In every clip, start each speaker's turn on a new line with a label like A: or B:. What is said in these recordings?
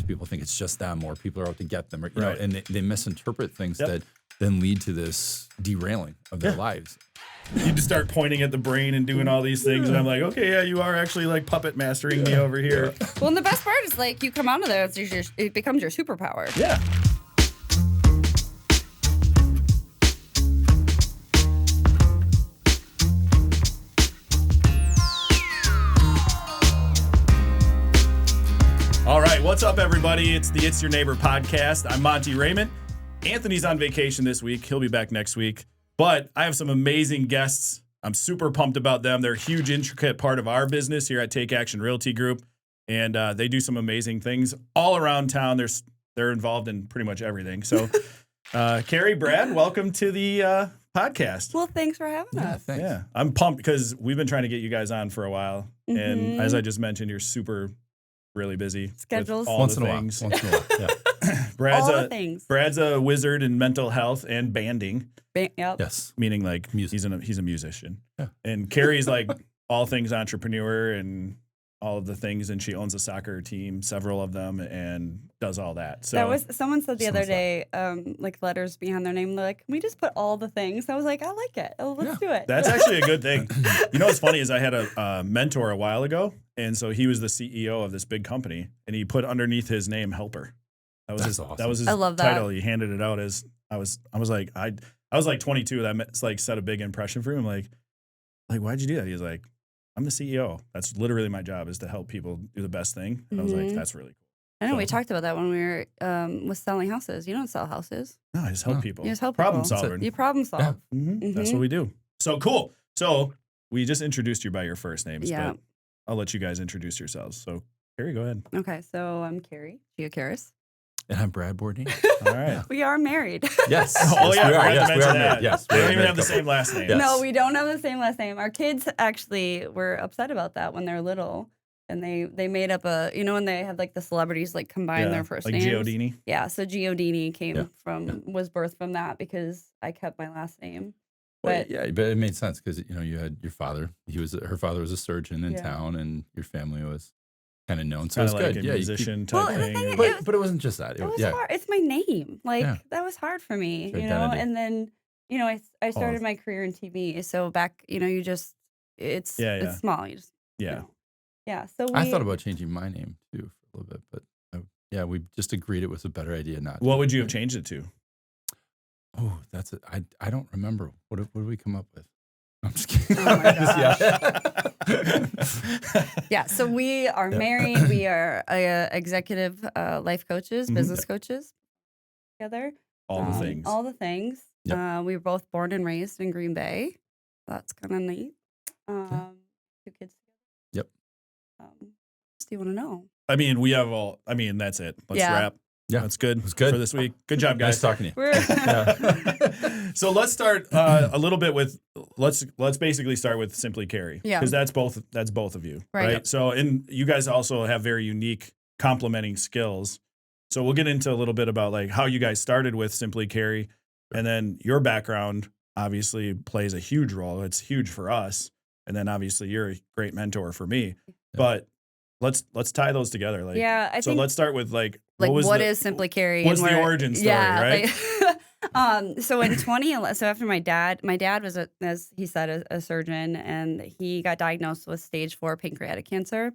A: people think it's just them or people are out to get them, or, you know, and they misinterpret things that then lead to this derailing of their lives.
B: You just start pointing at the brain and doing all these things, and I'm like, okay, yeah, you are actually like puppet mastering me over here.
C: Well, and the best part is like you come out of there, it becomes your superpower.
B: Yeah. All right, what's up, everybody? It's the It's Your Neighbor podcast. I'm Monte Reyement. Anthony's on vacation this week. He'll be back next week. But I have some amazing guests. I'm super pumped about them. They're a huge, intricate part of our business here at Take Action Realty Group. And they do some amazing things all around town. They're involved in pretty much everything. So, Kerry, Brad, welcome to the podcast.
C: Well, thanks for having us.
A: Thanks.
B: Yeah, I'm pumped because we've been trying to get you guys on for a while. And as I just mentioned, you're really busy.
C: Schedules.
B: With all
A: Once
B: the
A: in a while.
B: things.
A: Once in a while. Yeah.
C: All the things.
B: Brad's a wizard in mental health and banding,
C: Yep.
A: Yes.
B: meaning like he's a musician. Yeah. And Carrie's like all things entrepreneur and all of the things, and she owns a soccer team, several of them, and does all that. So
C: that was someone said the other day, like letters behind their name. They're like, "Can we just put all the things?" I was like, "I like it. Oh, let's do it."
B: That's actually a good thing. You know what's funny is I had a mentor a while ago, and so he was the CEO of this big company, and he put underneath his name "helper." That was
A: awesome.
B: That was his
C: I love that.
B: title. He handed it out as I was like 22. That like set a big impression for him. Like why'd you do that? He was like, I'm the CEO. That's literally my job, is to help people do the best thing. And I was like, that's really cool.
C: I know we talked about that when we were with selling houses. You don't sell houses.
B: No, I just help people.
C: You just help
B: Problem
C: people.
B: solving.
C: You problem solve.
B: Yeah. That's what we do. So cool. So we just introduced you by your first names,
C: Yeah.
B: but I'll let you guys introduce yourselves. So Kerry, go ahead.
C: Okay, so I'm Kerry Geocaris.
A: And I'm Brad Bordini.
B: All right.
C: We are married.
A: Yes.
B: Oh, yeah.
A: We are.
B: I
A: Yes,
B: forgot to
A: we are
B: mention
A: married.
B: that.
A: Yes.
B: We don't even
A: married
B: have the
A: couple.
B: same last name.
A: Yes.
C: No, we don't have the same last name. Our kids actually were upset about that when they're little. And they made up when they had like the celebrities like combine their first
B: like
C: names.
B: Giodini.
C: Yeah, so Giodini was birthed from that because I kept my last name.
A: Well,
C: But
A: yeah, but it made sense because you had your father. Her father was a surgeon in
C: Yeah.
A: town, and your family was kind of known. So
B: Kind
A: it's
B: of like
A: good.
B: a
A: Yeah,
B: musician type
C: Well, the
B: thing.
C: thing
B: and-
A: but it wasn't just that.
C: it was hard. It's my name. Like that was hard for me,
A: It's your identity.
C: And then I started my career in TV. So back, it's small. You just yeah. So
A: I thought about changing my name too for a little bit, but we just agreed it was a better idea not.
B: What would you have changed it to?
A: Oh, that's it. I don't remember. What did we come up with? I'm just kidding.
C: Oh my gosh. Yeah, so we are married. We are executive life coaches, business coaches together.
B: All the things.
C: All the things.
A: Yep.
C: We were both born and raised in Green Bay. That's kind of neat. 2 kids.
A: Yep.
C: What do you want to know?
B: I mean, we have all. I mean, that's it. Let's wrap.
A: Yeah.
B: That's good.
A: It was good.
B: For this week. Good job, guys.
A: Nice talking to you.
C: We're
B: So let's start a little bit with let's basically start with Simply Kerry.
C: Yeah.
B: Because that's both of you.
C: Right.
B: Right. So you guys also have very unique complementing skills. So we'll get into a little bit about like how you guys started with Simply Kerry, and then your background obviously plays a huge role. It's huge for us. And then obviously you're a great mentor for me.
A: Yeah.
B: But let's tie those together. Like
C: I
B: so
C: think
B: let's start with like
C: what is Simply Kerry?
B: What's the origin story, right?
C: So in 2011, so after my dad was as he said a surgeon, and he got diagnosed with stage 4 pancreatic cancer,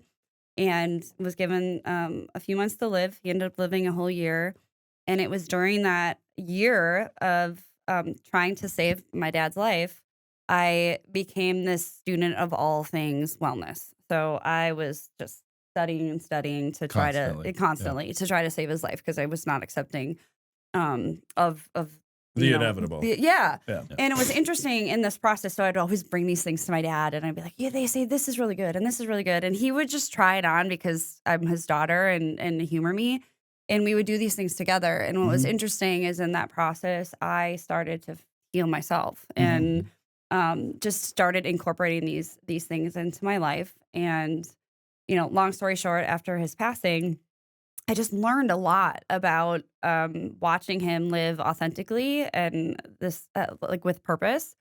C: and was given a few months to live. He ended up living a whole year, and it was during that year of trying to save my dad's life, I became this student of all things wellness. So I was just studying to try to try to save his life, because I was not accepting of
B: The inevitable.
C: Yeah. And it was interesting in this process. So I'd always bring these things to my dad, and I'd be like, yeah, they say this is really good and this is really good. And he would just try it on because I'm his daughter and humor me. And we would do these things together. And what was interesting is in that process, I started to heal myself and just started incorporating these things into my life. And, long story short, after his passing, I just learned a lot about watching him live authentically and this like with purpose.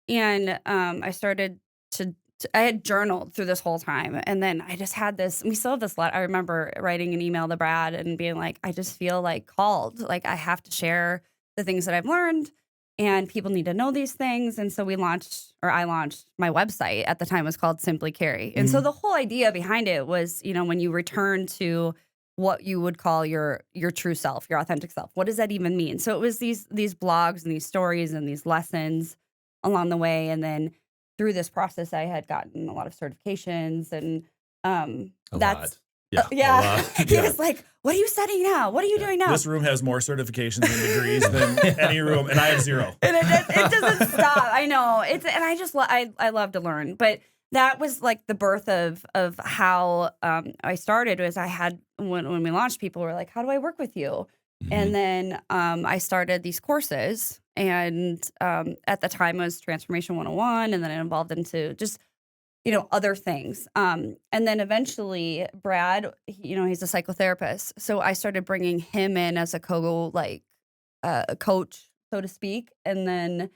C: And I started to I had journaled through this whole time. And then I just had this, we still have this letter. I remember writing an email to Brad and being like, I just feel like called. Like I have to share the things that I've learned and people need to know these things. And so I launched my website at the time. It was called Simply Kerry. And so the whole idea behind it was, when you return to what you would call your true self, your authentic self, what does that even mean? So it was these blogs and these stories and these lessons along the way. And then through this process, I had gotten a lot of certifications and that's
A: Yeah.
C: yeah. He was like, "What are you studying now? What are you doing now?"
B: This room has more certifications and degrees than any room, and I have 0.
C: And it doesn't stop. I know and I just I love to learn, but that was like the birth of how I started. Was I had when we launched, people were like, "How do I work with you?" And then I started these courses, and at the time it was Transformation 101, and then it evolved into just other things. And then eventually Brad, he's a psychotherapist. So I started bringing him in as a coach, so to speak. And then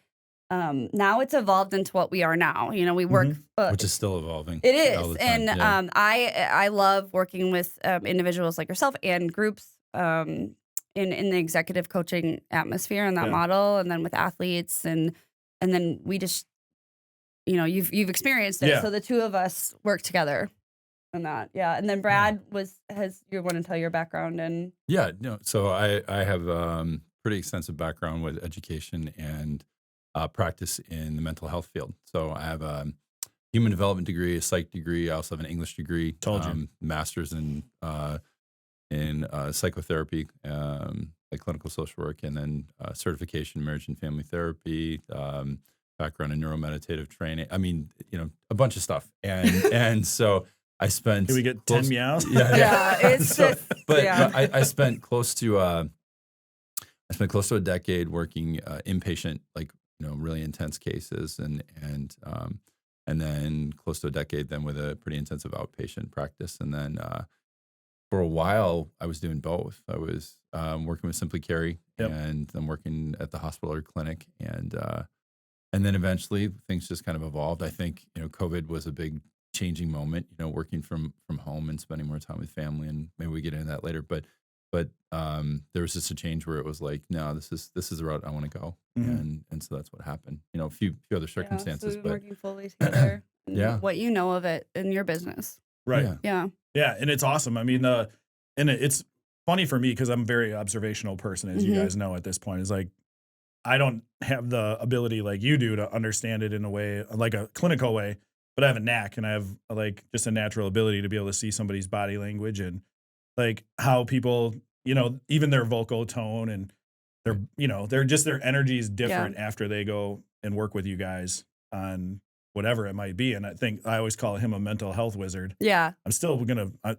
C: now it's evolved into what we are now. We work,
A: which is still evolving.
C: It is. And I love working with individuals like yourself and groups in the executive coaching atmosphere and that model. And then with athletes and then we just, you've experienced it.
B: Yeah.
C: So the two of us work together on that. Yeah. And then Brad you want to tell your background and.
A: Yeah, no. So I have pretty extensive background with education and practice in the mental health field. So I have a human development degree, a psych degree. I also have an English degree.
B: Told you.
A: Master's in psychotherapy, like clinical social work, and then certification in marriage and family therapy. Background in neuromeditative training. I mean, a bunch of stuff. And so I spent.
B: Can we get 10 meows?
C: Yeah, it's just.
A: But
C: Yeah.
A: I spent close to a decade working inpatient, like really intense cases, and then close to a decade then with a pretty intensive outpatient practice, and then for a while I was doing both. I was working with Simply Kerry, and then working at the hospital or clinic, and then eventually things just kind of evolved. I think, COVID was a big changing moment, working from home and spending more time with family, and maybe we get into that later. But there was just a change where it was like, no, this is the route I want to go. And so that's what happened. A few other circumstances,
C: so we've been
A: but
C: working fully together.
A: Yeah.
C: What you know of it in your business.
B: Right.
C: Yeah.
B: Yeah, and it's awesome. I mean, and it's funny for me because I'm a very observational person, as you guys know at this point. It's like I don't have the ability like you do to understand it in a way, like a clinical way, but I have a knack and I have like just a natural ability to be able to see somebody's body language and like how people, even their vocal tone and their, their energy is different after they go and work with you guys on whatever it might be. And I think I always call him a mental health wizard.
C: Yeah.
B: I'm still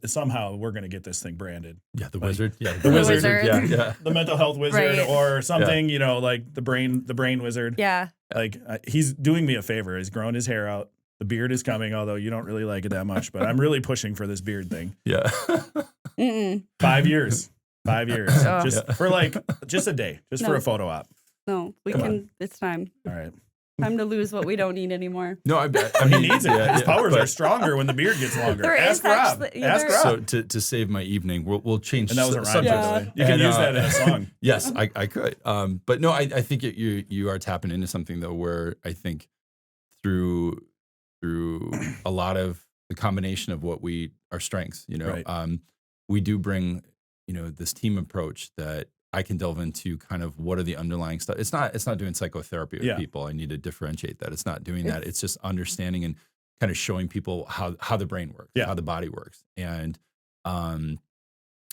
B: somehow we're going to get this thing branded.
A: Yeah, the wizard. Yeah,
B: the wizard.
A: Yeah.
B: The mental health wizard or something, like the brain wizard.
C: Yeah.
B: Like he's doing me a favor. He's grown his hair out. The beard is coming, although you don't really like it that much, but I'm really pushing for this beard thing.
A: Yeah.
B: 5 years. 5 years.
C: Oh.
B: Just for just a day, just for a photo op.
C: No, it's time.
B: All right.
C: Time to lose what we don't need anymore.
A: No, I
B: He
A: mean,
B: needs it. His powers are stronger when the beard gets longer.
C: There
B: Ask
C: is
B: Rob.
C: actually-
B: Ask
C: there-
B: Rob.
A: So to save my evening, we'll change.
B: And that was a rhyme,
A: subjects.
B: by the way. You can use that in a song.
A: Yes, I could. But no, I think you are tapping into something though, where I think through a lot of the combination of what our strengths,
B: Right.
A: We do bring, this team approach that I can delve into kind of what are the underlying stuff. It's not doing psychotherapy with people. I need to differentiate that. It's not doing that. It's just understanding and kind of showing people how the brain works, how the body works. And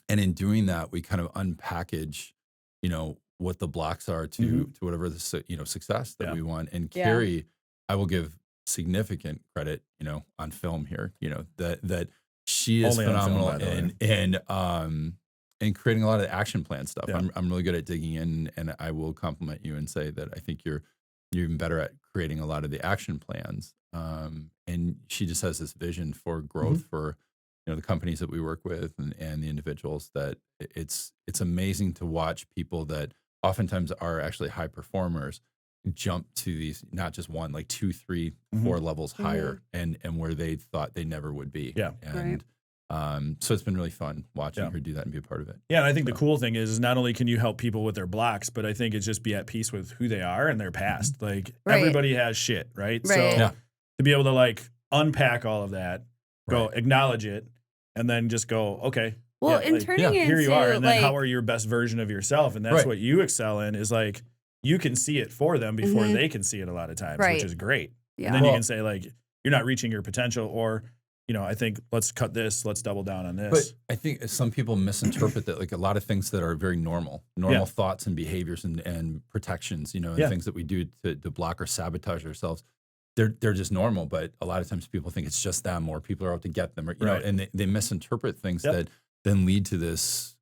A: in doing that, we kind of unpackage, what the blocks are to whatever the success that we want. And Kerry, I will give significant credit, on film here, that she is
B: Only on film,
A: phenomenal
B: by the way.
A: in creating a lot of the action plan stuff.
B: Yeah.
A: I'm really good at digging in, and I will compliment you and say that I think you're even better at creating a lot of the action plans. And she just has this vision for growth for the companies that we work with and the individuals that it's amazing to watch people that oftentimes are actually high performers jump to these, not just one, like 2, 3, 4 levels higher, and where they thought they never would be.
B: Yeah.
A: And so it's been really fun watching her do that and be a part of it.
B: Yeah, and I think the cool thing is not only can you help people with their blocks, but I think it's just be at peace with who they are and their past. Like everybody has shit, right? So to be able to like unpack all of that, go acknowledge it, and then just go, okay.
C: Well, in turning into,
B: here you are, and then
C: like,
B: how are your best version of yourself? And that's what you excel in, is like you can see it for them before they can see it a lot of times, which is great.
C: Yeah.
B: And then you can say like, you're not reaching your potential, or, you know, I think let's cut this, let's double down on this.
A: But I think some people misinterpret that, like a lot of things that are very normal thoughts and behaviors and protections, you know, and things that we do to block or sabotage ourselves. They're just normal, but a lot of times people think it's just them, or people are out to get them, or, you know, and they misinterpret things that then lead to this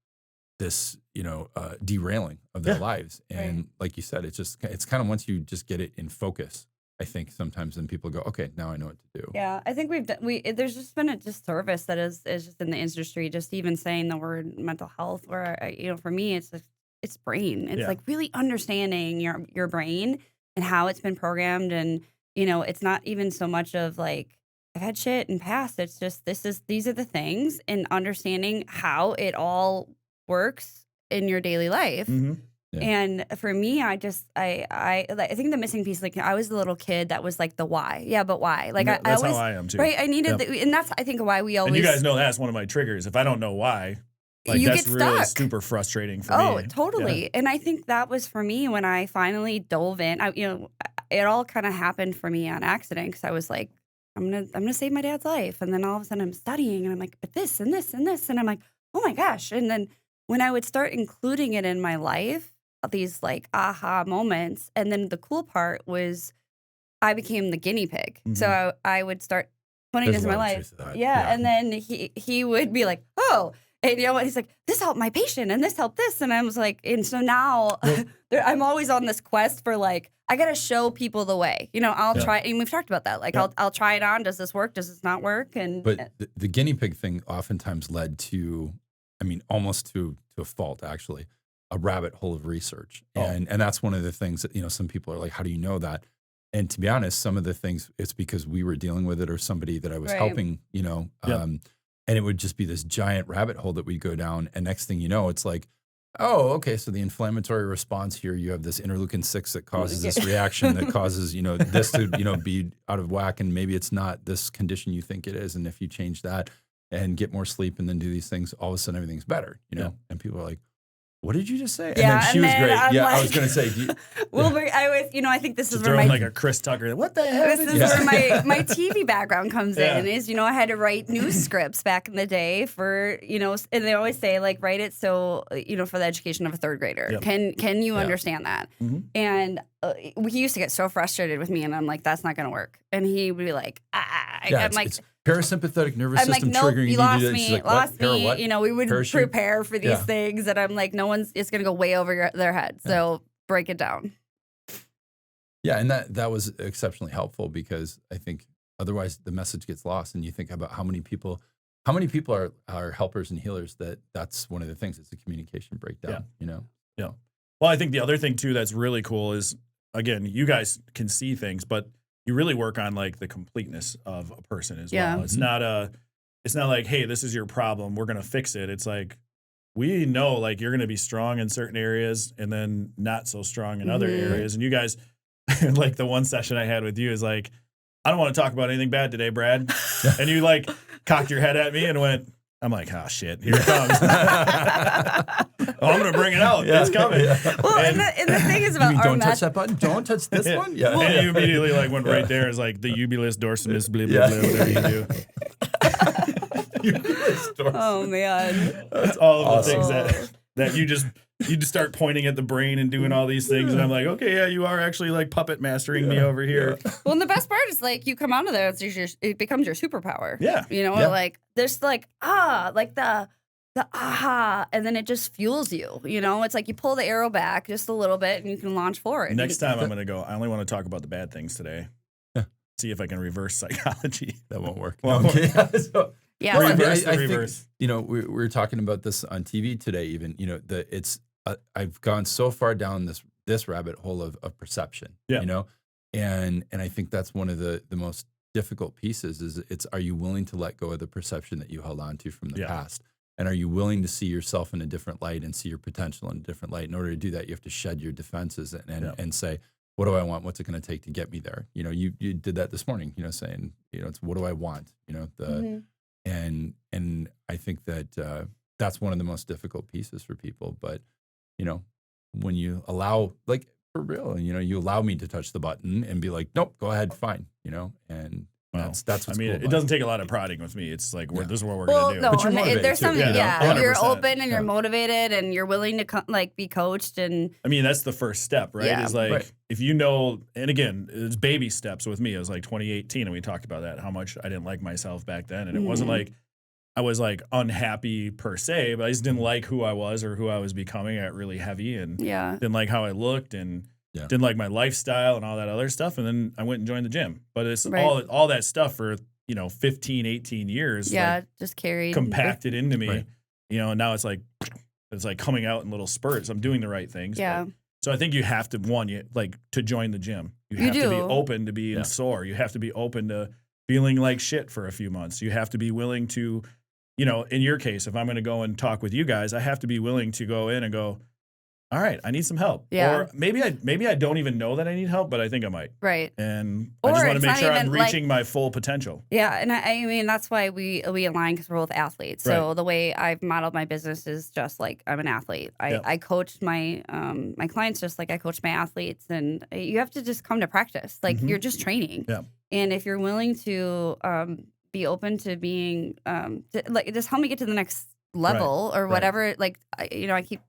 A: derailing of their lives. And like you said, it's kind of, once you just get it in focus, I think sometimes then people go, okay, now I know what to do.
C: Yeah, I think there's just been a disservice that is just in the industry, just even saying the word mental health, where, you know, for me, it's brain. It's like really understanding your brain and how it's been programmed. And, you know, it's not even so much of like, I've had shit in past. It's just, these are the things, and understanding how it all works in your daily life. Yeah. And for me, I think the missing piece, like I was the little kid that was like the why. Yeah, but why? Like
B: that's
C: I always,
B: how I am too.
C: Right. I needed, and that's, I think, why we always.
B: And you guys know that's one of my triggers. If I don't know why, like
C: you
B: that's
C: get
B: really
C: stuck.
B: super frustrating for me.
C: Oh, totally. Yeah. And I think that was for me when I finally dove in. It all kind of happened for me on accident, because I was like, I'm gonna save my dad's life, and then all of a sudden I'm studying, and I'm like, but this and this and this, and I'm like, oh my gosh. And then when I would start including it in my life, these like aha moments, and then the cool part was I became the guinea pig. So I would start putting this in my life. Yeah, and then he would be like, oh. And you know what? He's like, this helped my patient, and this helped this. And I was like, and so now I'm always on this quest for like, I got to show people the way. You know, I'll try, and we've talked about that. Like, I'll try it on. Does this work? Does this not work?
A: But the guinea pig thing oftentimes led to, I mean, almost to a fault, actually, a rabbit hole of research. And that's one of the things that, you know, some people are like, how do you know that? And to be honest, some of the things, it's because we were dealing with it, or somebody that I was helping, you know, and it would just be this giant rabbit hole that we'd go down. And next thing you know, it's like, oh, okay, so the inflammatory response here, you have this interleukin-6 that causes this reaction that causes, you know, this to, you know, be out of whack, and maybe it's not this condition you think it is. And if you change that and get more sleep and then do these things, all of a sudden everything's better, you know? And people are like, what did you just say? And then she was great.
C: Like,
A: I was going to say.
C: I think this is where
B: my like a Chris Tucker. What the hell?
C: This is where my TV background comes in. Is, you know, I had to write news scripts back in the day for, you know, and they always say like, write it so, you know, for the education of a third grader. Can you understand that? And he used to get so frustrated with me, and I'm like, that's not going to work. And he would be like, I'm like.
A: Parasympathetic nervous system
C: like, nope,
A: triggering.
C: You lost me.
A: Like,
C: lost me.
A: What?
C: You know, we would prepare for these things, and I'm like, no one's. It's going to go way over their head. So break it down.
A: Yeah, and that was exceptionally helpful, because I think otherwise the message gets lost, and you think about how many people are helpers and healers. That's one of the things. It's a communication breakdown. You know.
B: Yeah. Well, I think the other thing too that's really cool is, again, you guys can see things, but you really work on like the completeness of a person as well. It's not like, hey, this is your problem, we're gonna fix it. It's like, we know like you're gonna be strong in certain areas and then not so strong in other areas. And you guys, like the one session I had with you is like, I don't want to talk about anything bad today, Brad. And you like cocked your head at me and went, I'm like, oh shit, here it comes. I'm gonna bring it out. It's coming.
C: Well, and the thing is about
A: don't touch that button. Don't touch this one. Yeah.
B: And you immediately like went right there. Is like the ubulus dorsimus, blah blah blah, whatever you do.
A: Ubulus dorsimus.
C: Oh man,
B: that's all of the things that you just start pointing at the brain and doing all these things, and I'm like, okay, yeah, you are actually like puppet mastering me over here.
C: Well, and the best part is like you come out of there, it becomes your superpower.
B: Yeah,
C: you know, like there's like like the aha, and then it just fuels you. You know, it's like you pull the arrow back just a little bit, and you can launch forward.
B: Next time I'm gonna go. I only want to talk about the bad things today. See if I can reverse psychology.
A: That won't work.
B: Well,
C: yeah,
B: reverse.
A: I think, you know, we were talking about this on TV today. Even, you know, I've gone so far down this this rabbit hole of perception,
B: Yeah.
A: you know? And I think that's one of the most difficult pieces is are you willing to let go of the perception that you held on to from the past? And are you willing to see yourself in a different light and see your potential in a different light? In order to do that, you have to shed your defenses and say, what do I want? What's it going to take to get me there? You know, you did that this morning, you know, saying, you know, it's what do I want? You know, and I think that that's one of the most difficult pieces for people. But, you know, when you allow, like, for real, you know, you allow me to touch the button and be like, nope, go ahead, fine, you know, and that's what's
B: I mean,
A: cool
B: it doesn't take a lot of prodding with me. It's like, this is what we're going to do.
C: No,
A: But you're
C: and
A: motivated
C: there's
A: too.
C: something, you're
B: 100%.
C: open and you're motivated and you're willing to like be coached. And
B: I mean, that's the first step, right?
C: Yeah.
B: Is like, if you know, and again, it's baby steps with me. It was like 2018 and we talked about that, how much I didn't like myself back then. And it wasn't like I was like unhappy per se, but I just didn't like who I was or who I was becoming. I got really heavy and didn't like how I looked and didn't like my lifestyle and all that other stuff. And then I went and joined the gym. But it's all that stuff for, you know, 15, 18 years.
C: like, just carried.
B: Compacted into me, you know, and now it's like coming out in little spurts. I'm doing the right things.
C: Yeah.
B: So I think you have to, to join the gym. You have to be open to being sore. You have to be open to feeling like shit for a few months. You have to be willing to, you know, in your case, if I'm going to go and talk with you guys, I have to be willing to go in and go, all right, I need some help.
C: Yeah.
B: Or maybe I don't even know that I need help, but I think I might.
C: Right.
B: And I just want to make sure I'm reaching my full potential.
C: Yeah. And I mean, that's why we align, because we're both athletes. So the way I've modeled my business is just like I'm an athlete. I coach my my clients just like I coach my athletes. And you have to just come to practice. Like you're just training. Yeah. And if you're willing to be open to being like, just help me get to the next level or whatever. Like, you know, I keep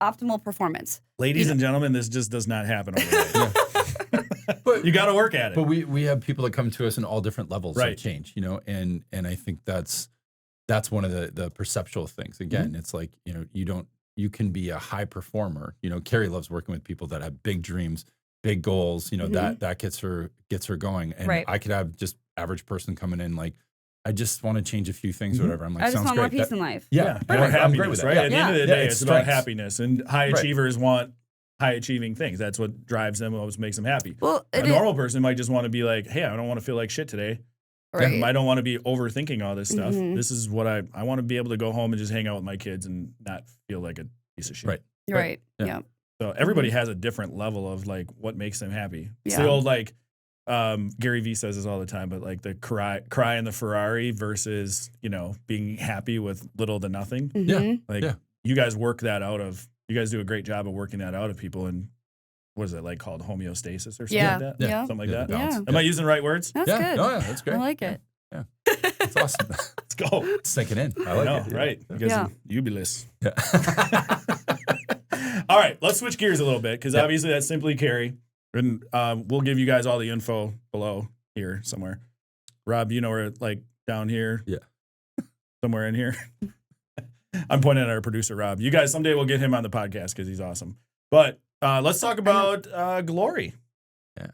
C: optimal performance.
B: Ladies and gentlemen, this just does not happen overnight. But you got to work at it.
A: But we have people that come to us in all different levels of change, you know, and I think that's one of the perceptual things. Again, it's like, you know, you can be a high performer. You know, Kerry loves working with people that have big dreams, big goals, you know, that gets her going. And I could have just average person coming in like, I just want to change a few things or whatever. I'm like,
C: I just
A: sounds
C: want
A: great.
C: more peace in life.
B: More happiness, right? At the end of the day, it's about happiness. And high achievers want high achieving things. That's what drives them, what makes them happy. Well, a normal person might just want to be like, hey, I don't want to feel like shit today. Right. I don't want to be overthinking all this stuff. This is what I want to be able to go home and just hang out with my kids and not feel like a piece of shit.
C: Right. Yeah.
B: So everybody has a different level of like what makes them happy. It's the old like, Gary Vee says this all the time, but like the cry in the Ferrari versus, you know, being happy with little to nothing. You guys work that out of, you guys do a great job of working that out of people. And what is it like called homeostasis or something like that?
C: Yeah.
B: Something like that.
C: Yeah.
B: Am I using the right words?
C: That's good.
A: Oh, yeah, that's great.
C: I like it.
A: Yeah. That's awesome.
B: Let's go.
A: It's sinking in. I like it.
B: Right. Because Ubulus. All right. Let's switch gears a little bit because obviously that's Simply Kerry. And we'll give you guys all the info below here somewhere. Rob, you know where, like, down here?
A: Yeah.
B: Somewhere in here. I'm pointing at our producer, Rob. You guys, someday we'll get him on the podcast because he's awesome. But let's talk about Glory.
A: Yeah.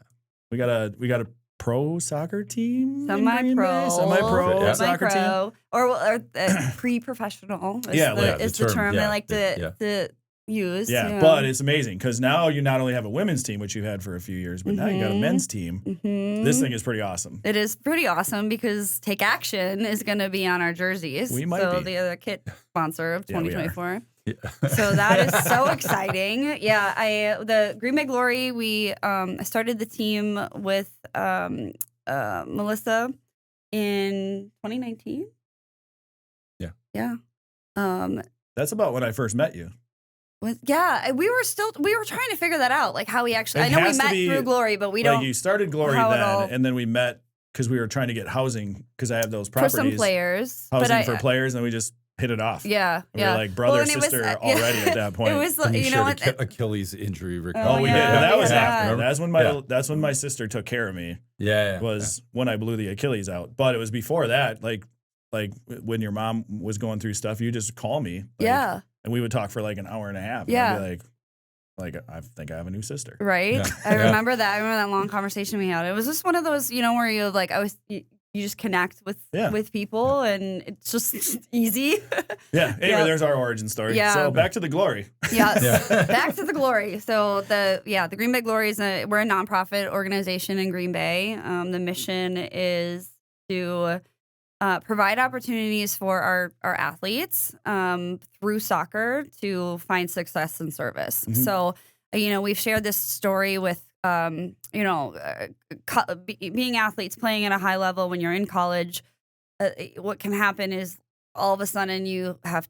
B: We got a pro soccer team?
C: Semi-pro
B: soccer team?
C: Or pre-professional is the term they like to use.
B: Yeah, but it's amazing because now you not only have a women's team, which you've had for a few years, but now you got a men's team. This thing is pretty awesome.
C: It is pretty awesome because Take Action is going to be on our jerseys.
B: We might be.
C: The other kit sponsor of 2024. So that is so exciting. Yeah, the Green Bay Glory, we started the team with Melissa in 2019.
A: Yeah.
C: Yeah.
B: That's about when I first met you.
C: We were trying to figure that out, like how we actually. I know we met through Glory, but we don't.
B: You started Glory then, and then we met because we were trying to get housing because I have those properties
C: for some players,
B: housing for players, and we just hit it off.
C: Yeah,
B: we were like brother sister already at that point.
C: It was you know what
A: Achilles injury recovery.
B: Oh, we did. But that was after. That's when my sister took care of me. Was when I blew the Achilles out. But it was before that, like when your mom was going through stuff, you just call me. And we would talk for like an hour and a half.
C: Yeah.
B: And I'd be like, I think I have a new sister.
C: Right. Yeah. I remember that. I remember that long conversation we had. It was just one of those, you know, where you like, you just connect with people, and it's just easy.
B: Yeah. Anyway, there's our origin story.
C: Yeah.
B: So back to the glory.
C: Yes. Back to the glory. So the Green Bay Glory we're a nonprofit organization in Green Bay. The mission is to provide opportunities for our athletes through soccer to find success and service. Mm-hmm. So, we've shared this story with, being athletes, playing at a high level when you're in college. What can happen is all of a sudden you have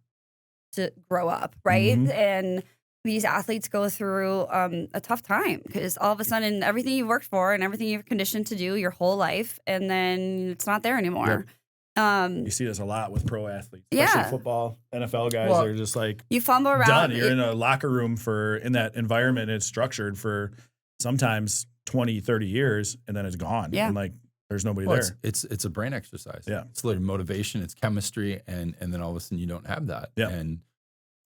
C: to grow up, right? Mm-hmm. And these athletes go through a tough time because all of a sudden everything you've worked for and everything you've conditioned to do your whole life, and then it's not there anymore.
B: Yep. You see this a lot with pro athletes, especially football, NFL guys. They're just like,
C: you fumble around.
B: Done. You're in a locker room in that environment. It's structured for sometimes 20, 30 years, and then it's gone.
C: Yeah.
B: And like, there's nobody there.
A: It's a brain exercise.
B: Yeah.
A: It's literally motivation. It's chemistry, and then all of a sudden you don't have that.
B: Yeah.
A: And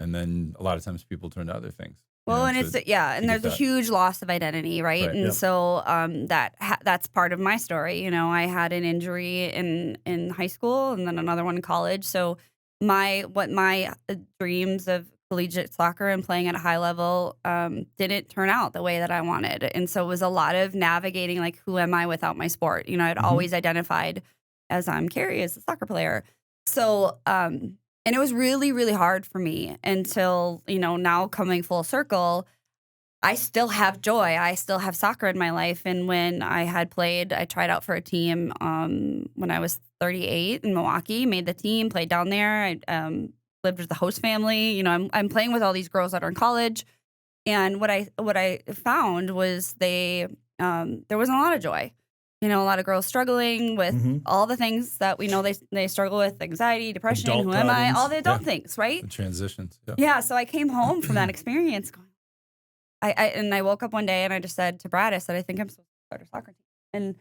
A: then a lot of times people turn to other things.
C: Well, and there's a huge loss of identity, right? And so that's part of my story. I had an injury in high school and then another one in college. So my dreams of collegiate soccer and playing at a high level didn't turn out the way that I wanted. And so it was a lot of navigating, like, who am I without my sport? I'd always identified as I'm Kerry, as a soccer player. So, and it was really, really hard for me until, now coming full circle, I still have joy. I still have soccer in my life. And when I had played, I tried out for a team when I was 38 in Milwaukee, made the team, played down there. I lived with the host family. I'm playing with all these girls that are in college. And what I found was there wasn't a lot of joy. A lot of girls struggling with all the things that we know they struggle with: anxiety, depression,
B: adult
C: who
B: problems.
C: am I, all the adult things, right?
A: The transitions.
C: Yeah. So I came home from that experience going, I woke up one day and I just said to Brad, I said, I think I'm supposed to start a soccer team. And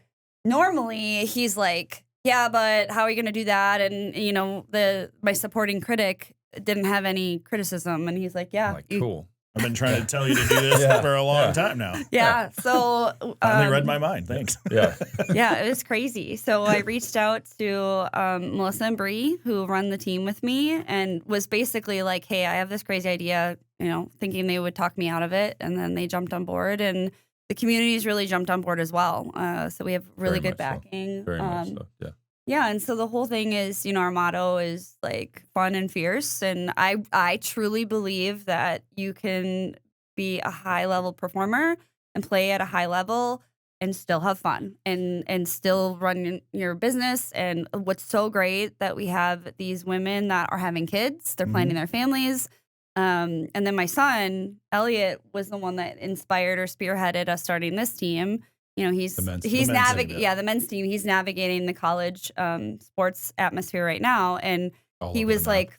C: normally he's like, yeah, but how are you going to do that? And, my supporting critic didn't have any criticism. And he's like, yeah.
A: Cool.
B: I've been trying to tell you to do this for a long time now.
C: Yeah. So
B: finally read my mind. Thanks.
A: Yeah.
C: Yeah, it was crazy. So I reached out to Melissa and Bree, who run the team with me, and was basically like, hey, I have this crazy idea, thinking they would talk me out of it. And then they jumped on board, and the community's really jumped on board as well. So we have really good backing.
A: Very much so. Yeah.
C: Yeah, and so the whole thing is, our motto is like fun and fierce, and I truly believe that you can be a high level performer and play at a high level and still have fun and still run your business. And what's so great that we have these women that are having kids, they're planning their families. And then my son, Elliot, was the one that inspired or spearheaded us starting this team. He's navigating the men's team. He's navigating the college sports atmosphere right now, and he was like,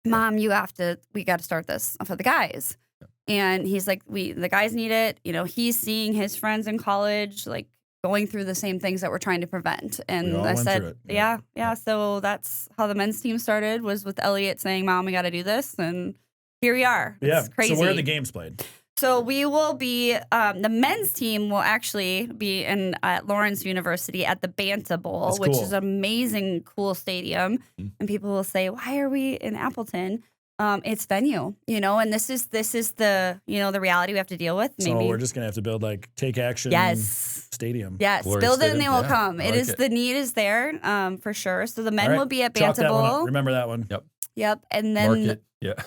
C: "Mom, we got to start this for the guys." Yeah. And he's like, the guys need it. He's seeing his friends in college like going through the same things that we're trying to prevent. And I said, yeah. So that's how the men's team started, was with Elliot saying, "Mom, we got to do this," and here we are. It's crazy.
B: So where are the games played?
C: So we will be, the men's team will actually be at Lawrence University at the Banta Bowl, which is an amazing, cool stadium. And people will say, why are we in Appleton? It's venue, and this is the, the reality we have to deal with.
B: So we're just going to have to build like Take Action Stadium.
C: Yes,
A: Glory
C: build
A: Stadium.
C: it and they will come.
A: The
C: need is there for sure. So the men will be at Banta Bowl.
B: Remember that one.
C: Yep. And then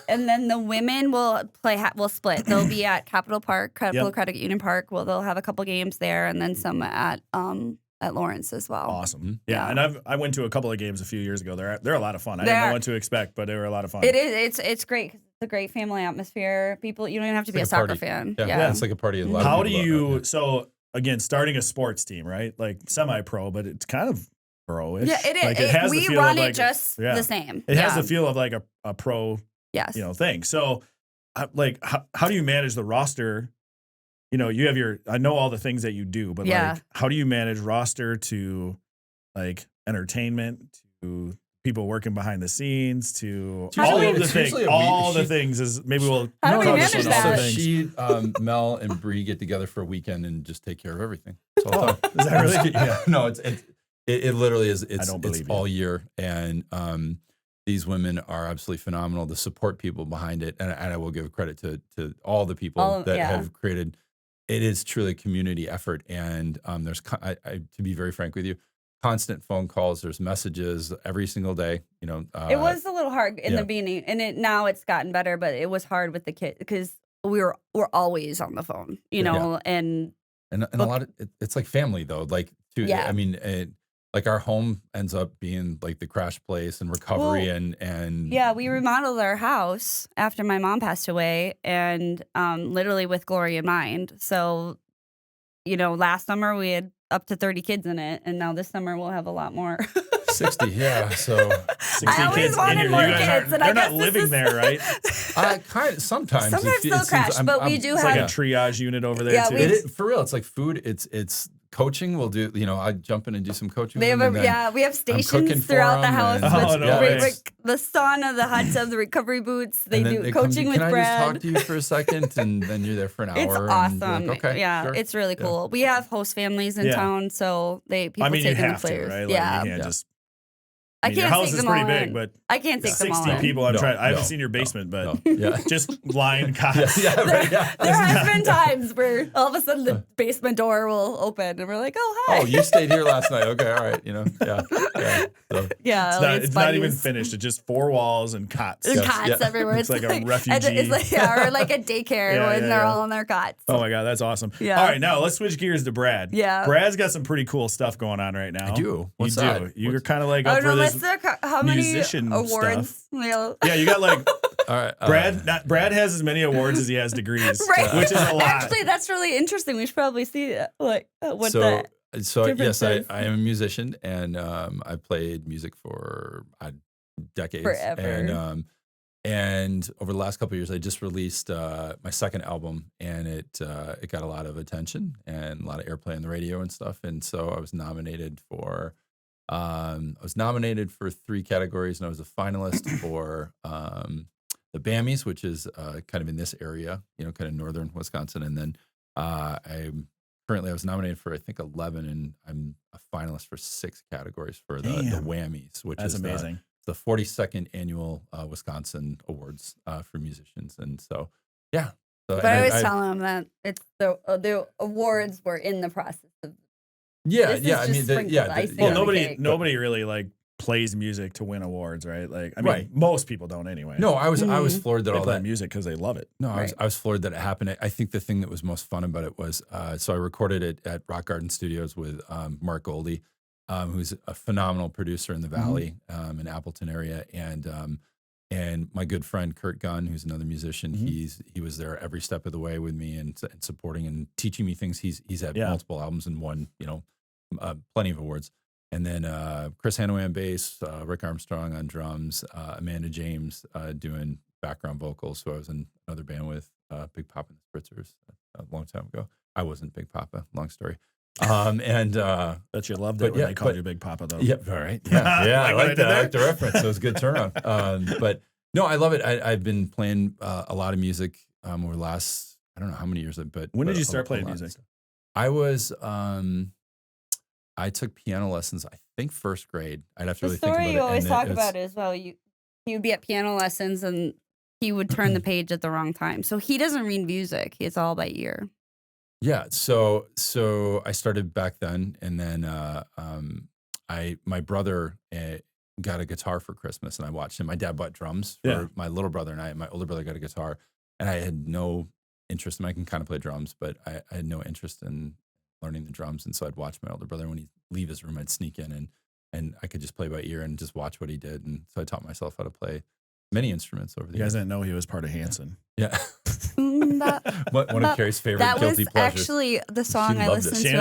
C: and then the women will will split. They'll be at Capital Credit Union Park. They'll have a couple games there, and then some at Lawrence as well.
B: Awesome. Yeah. And I went to a couple of games a few years ago. They're a lot of fun. I didn't know what to expect, but they were a lot of fun.
C: It is. It's great because it's a great family atmosphere. People, you don't even have to be a soccer fan.
A: Yeah, it's like a party.
B: How do you? So again, starting a sports team, right? Like semi-pro, but it's kind of pro-ish.
C: Yeah, it is.
B: Like, it has
C: we
B: the feel
C: run
B: of
C: it just the same.
B: It has the feel of like a pro.
C: Yes.
B: Thing. So, like, how do you manage the roster? You have I know all the things that you do, but like, how do you manage roster to like entertainment, to people working behind the scenes, to all of the things? All the things is maybe we'll.
C: How do we manage that?
A: So she, Mel, and Bree get together for a weekend and just take care of everything. That's all
B: is that really?
A: Yeah. No, it's It literally is. It's
B: believe you.
A: all year, and these women are absolutely phenomenal. The support people behind it, and I will give credit to all the people that have created. It is truly a community effort, and there's to be very frank with you, constant phone calls. There's messages every single day. You know,
C: it was a little hard in the beginning, and now it's gotten better. But it was hard with the kids because we're always on the phone. You know, and
A: a lot of it's like family though. Like too.
C: Yeah.
A: I mean. Like our home ends up being like the crash place and recovery and
C: we remodeled our house after my mom passed away, and literally with Glory in mind. So, you know, last summer we had up to 30 kids in it, and now this summer we'll have a lot more.
A: 60, yeah. So
B: 60
C: I always
B: kids
C: wanted more kids, and
B: they're not living there, right?
A: Sometimes
C: they'll crash, but we do
B: it's
C: have
B: like a triage unit over there too.
A: For real, it's like food. It's coaching. We'll do. You know, I jump in and do some coaching.
C: We have stations throughout the house. The sauna, the hot tub, the recovery boots. They do coaching with Brad.
A: Can I just talk to you for a second? And then you're there for an hour.
C: It's awesome.
A: Like, okay, sure.
C: It's really cool. We have host families in town, so people take them to players.
B: Right? Like,
C: yeah,
B: you can't just.
C: I can't
B: your house
C: take
B: is
C: them
B: pretty
C: all
B: big,
C: in.
B: but
C: I can't take them all
B: 60
C: in.
B: people. I haven't seen your basement, but just lying cots.
C: There has been times where all of a sudden the basement door will open, and we're like, "Oh, hi."
A: Oh, you stayed here last night. Okay, all right. You know, So.
B: It's not even finished. It's just 4 walls and cots.
C: And cots everywhere.
B: It's like a refugee.
C: It's like, or like a daycare when they're all on their cots.
B: Oh my God, that's awesome.
C: Yeah.
B: All right, now let's switch gears to Brad.
C: Yeah.
B: Brad's got some pretty cool stuff going on right now.
A: I do. What's
B: you
A: that?
B: do. You're kind of like up for this
C: how many
B: musician
C: awards?
B: stuff. Yeah, you got like
A: all right,
B: Brad has as many awards as he has degrees,
C: right.
B: which is a lot.
C: Actually, that's really interesting. We should probably see what
A: So yes, I am a musician, and I played music for decades.
C: Forever.
A: And over the last couple of years, I just released my second album, and it got a lot of attention and a lot of airplay on the radio and stuff. And so I was nominated for 3 categories, and I was a finalist for the BAMIs, which is kind of in this area, you know, kind of northern Wisconsin. And then I was nominated for I think 11, and I'm a finalist for 6 categories for the WHAMIs, which is
B: amazing.
A: The 42nd annual Wisconsin Awards for musicians. And so, yeah. So,
C: but I always tell them that it's the awards were in the process of.
A: I mean,
B: nobody really like plays music to win awards, right? Like, I mean, most people don't anyway.
A: No, I was floored that
B: they
A: all
B: play
A: that
B: music because they love it.
A: No, I was floored that it happened. I think the thing that was most fun about it was, so I recorded it at Rock Garden Studios with Mark Goldie, who's a phenomenal producer in the Valley, in Appleton area, and my good friend Kurt Gunn, who's another musician. He was there every step of the way with me and supporting and teaching me things. He's had multiple albums and won, you know, plenty of awards. And then Chris Hanaway on bass, Rick Armstrong on drums, Amanda James doing background vocals, who I was in another band with, Big Papa and the Spritzers a long time ago. I wasn't Big Papa, long story.
B: Bet you loved it when they called you Big Papa, though.
A: Yeah, all right. Yeah, I like that. I like the reference. So it was a good turnaround. But no, I love it. I've been playing a lot of music over the last, I don't know how many years, but
B: when did you start playing music?
A: I was, I took piano lessons, I think first grade. I'd have to really think about it.
C: The story you always talk about as well, he would be at piano lessons and he would turn the page at the wrong time. So he doesn't read music. It's all by ear.
A: Yeah. So I started back then, and then my brother got a guitar for Christmas, and I watched him. My dad bought drums for my little brother, and my older brother got a guitar, and I had no interest in. I can kind of play drums, but I had no interest in learning the drums, and so I'd watch my older brother. When he'd leave his room, I'd sneak in, and I could just play by ear and just watch what he did, and so I taught myself how to play many instruments over the years.
B: You guys didn't know he was part of Hanson.
A: Yeah. One of Kerry's favorite guilty pleasures.
C: That was actually the song I listened to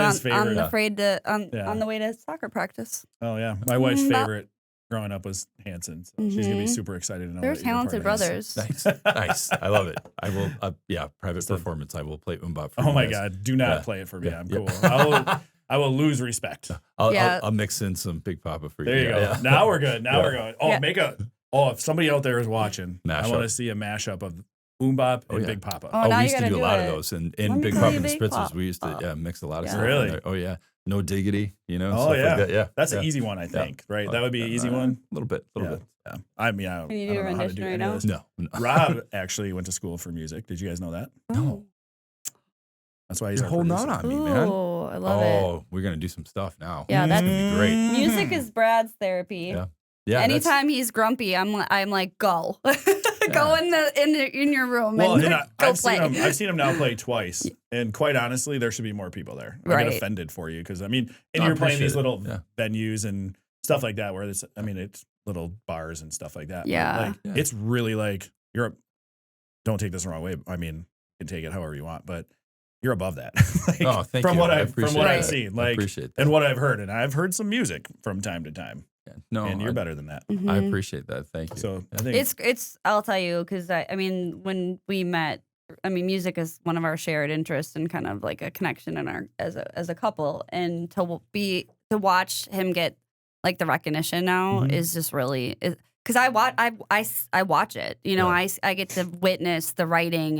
C: on the way to soccer practice.
B: Oh, yeah. My wife's favorite growing up was Hanson. So she's going to be super excited to know
C: They're talented brothers.
A: Nice. I love it. I will, private performance. I will play Umbop for you.
B: Oh, my God. Do not play it for me. I'm cool. I will lose respect.
A: I'll mix in some Big Papa for you.
B: There you go. Yeah. Now we're good. Now we're going. Oh, if somebody out there is watching,
A: mashup.
B: I want to see a mashup of Bop and
A: yeah.
B: Big Papa.
C: Oh, now
A: we
C: you
A: used to
C: gotta
A: do a
C: do
A: lot
C: it.
A: of those. And
C: Let
A: in
C: me
A: Big
C: call
A: Papa
C: you
A: and
C: Big
A: Spritzers, we used to
C: Papa.
A: mix a lot of
C: Yeah.
A: stuff.
B: Really?
A: in there. Oh, yeah. No diggity, stuff
B: yeah.
A: like that. Yeah.
B: That's
A: yeah.
B: an easy one, I think, right? That would be an easy one.
A: A little bit.
B: Yeah. I mean, I
C: Can you
B: don't
C: do a
B: know how to
C: rendition
B: do
C: right
B: any of
C: now?
B: this.
A: No.
B: Rob actually went to school for music. Did you guys know that?
A: No.
B: That's why he's
A: You're
B: our
A: holding
B: producer.
A: out on me, man.
C: Ooh, I love it.
A: Oh, we're going to do some stuff now.
C: Yeah, that's
A: going to be great.
C: music is Brad's therapy.
A: Yeah. Yeah.
C: Anytime he's grumpy, I'm like, go, go in your room
B: Well,
C: and
B: and
C: go
B: I've
C: play.
B: seen him now play twice, and quite honestly, there should be more people there. I
C: Right.
B: get offended for you because I mean, and
A: No, I
B: you're playing these
A: appreciate
B: little
A: it.
B: venues and stuff like that, where it's little bars and stuff like that. But,
C: Yeah.
B: it's really like don't take this the wrong way. I mean, you can take it however you want, but you're above that.
A: Oh, thank
B: from
A: you.
B: what
A: I
B: I've
A: appreciate that.
B: seen,
A: I appreciate that.
B: and what I've heard, and I've heard some music from time to time,
A: Yeah. No,
B: and you're better than that.
A: I
C: Mhm.
A: appreciate that. Thank you.
B: So
A: I think
C: It's I'll tell you, because I mean, when we met, I mean, music is one of our shared interests and kind of like a connection in our as a couple, and to watch him get like the recognition now
B: Mhm.
C: is just really, because I watch it, you know, I get to witness the writing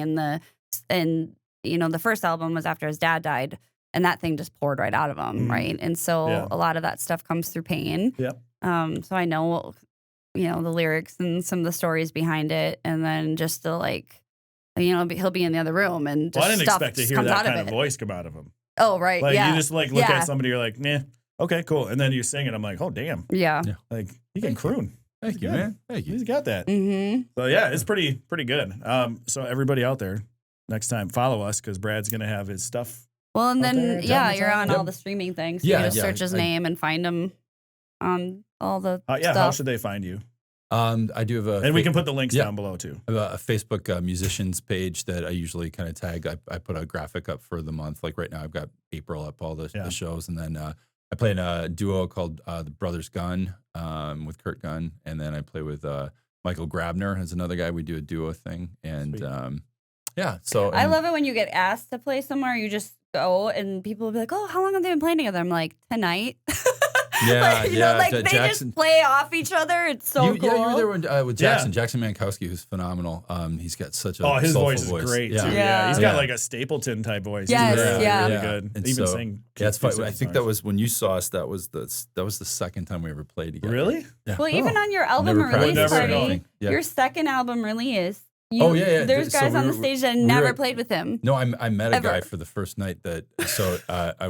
C: and you know, the first album was after his dad died, and that thing just poured right out of him,
B: Mhm.
C: right? And so
B: Yeah.
C: a lot of that stuff comes through pain.
B: Yep.
C: So I know, you know, the lyrics and some of the stories behind it, and then just to like, you know, he'll be in the other room and just
B: Well, I didn't
C: stuff
B: expect to
C: just
B: hear
C: comes
B: that
C: out
B: kind
C: of
B: of
C: it.
B: voice come out of him.
C: Oh, right,
B: Like
C: yeah,
B: you just like look
C: Yeah.
B: at somebody, you're like, nah, okay, cool, and then you sing it. I'm like, oh damn,
C: yeah.
B: like he can
A: Thank you.
B: croon.
A: Thank you,
B: Good.
A: man. Thank you.
B: He's got that.
C: Mm-hmm.
B: So yeah, it's pretty good. So everybody out there, next time follow us because Brad's gonna have his stuff.
C: Well, and
B: Out
C: then
B: there,
C: yeah,
B: Jonathan?
C: you're on
B: Yep.
C: all the streaming things. So
A: Yeah,
C: you just
A: yeah,
C: search his
A: I-
C: name and find him on all the
B: How
C: stuff.
B: should they find you?
A: I do have a
B: And we can put the links down below too.
A: I have a Facebook musicians page that I usually kind of tag. I put a graphic up for the month. Like right now, I've got April up, all the shows, and then I play in a duo called the Brothers Gunn with Kurt Gunn, and then I play with Michael Grabner as another guy. We do a duo thing, and yeah. So
C: I love it when you get asked to play somewhere. You just go, and people will be like, "Oh, how long have they been playing together?" I'm like, "Tonight."
A: Yeah,
C: like, you
A: yeah.
C: know, like they
A: Jackson,
C: just play off each other. It's so cool.
A: Yeah, you were there when, with Jackson.
B: Yeah.
A: Jackson Mankowski, who's phenomenal. He's got such a
B: His
A: soulful
B: voice is great too.
A: Yeah.
B: Yeah, he's
A: Yeah.
B: got like a Stapleton type voice.
C: Yes,
B: He's really,
C: yeah.
B: really
A: Yeah.
B: good.
A: And
B: Even
A: so-
B: sing.
A: Yeah, it's funny. I
B: decent
A: think
B: songs.
A: that was when you saw us. That was the second time we ever played together.
B: Really.
A: Yeah.
C: Well, even on your album
A: Never
C: release
B: practiced
C: party,
B: anything.
A: Yeah.
C: your second album release, you,
A: Oh, yeah.
C: there's
A: So
C: guys
A: we
C: on the
A: were-
C: stage that
A: we
C: never
A: were-
C: played with him.
A: No, I met a
C: Ever.
A: guy for the first night that. So